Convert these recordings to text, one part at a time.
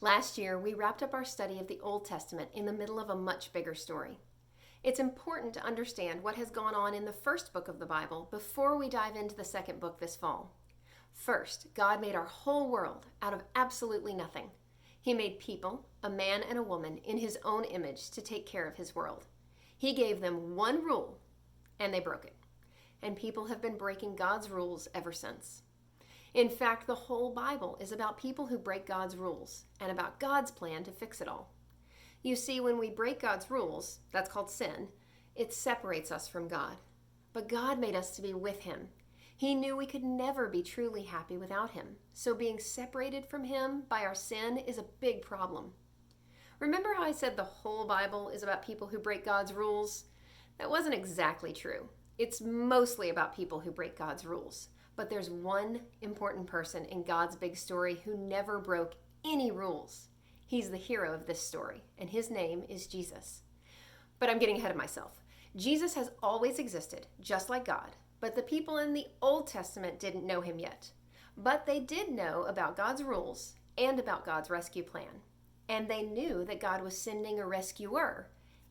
Last year, we wrapped up our study of the Old Testament in the middle of a much bigger story. It's important to understand what has gone on in the first book of the Bible before we dive into the second book this fall. First, God made our whole world out of absolutely nothing. He made people, a man and a woman, in his own image to take care of his world. He gave them one rule, and they broke it. And people have been breaking God's rules ever since. In fact, the whole Bible is about people who break God's rules and about God's plan to fix it all. You see, when we break God's rules, that's called sin, it separates us from God. But God made us to be with him. He knew we could never be truly happy without him, so being separated from him by our sin is a big problem. Remember how I said the whole Bible is about people who break God's rules? That wasn't exactly true. It's mostly about people who break God's rules. But there's one important person in God's big story who never broke any rules. He's the hero of this story, and his name is Jesus. But I'm getting ahead of myself. Jesus has always existed, just like God, but the people in the Old Testament didn't know him yet. But they did know about God's rules and about God's rescue plan. And they knew that God was sending a rescuer,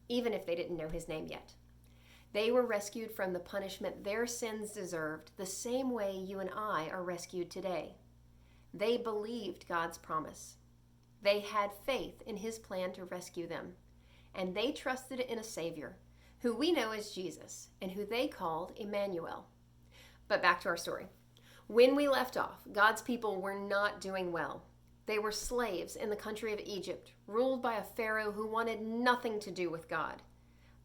even if they didn't know his name yet. They were rescued from the punishment their sins deserved, the same way you and I are rescued today. They believed God's promise. They had faith in his plan to rescue them. And they trusted in a Savior, who we know as Jesus, and who they called Emmanuel. But back to our story. When we left off, God's people were not doing well. They were slaves in the country of Egypt, ruled by a Pharaoh who wanted nothing to do with God.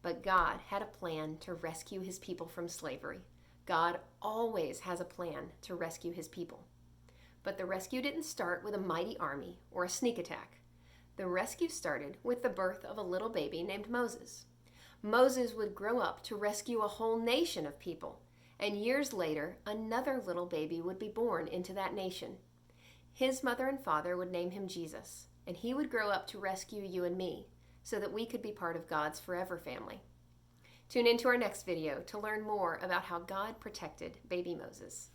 But God had a plan to rescue his people from slavery. God always has a plan to rescue his people. But the rescue didn't start with a mighty army or a sneak attack. The rescue started with the birth of a little baby named Moses. Moses would grow up to rescue a whole nation of people, and years later, another little baby would be born into that nation. His mother and father would name him Jesus, and he would grow up to rescue you and me, so that we could be part of God's forever family. Tune into our next video to learn more about how God protected baby Moses.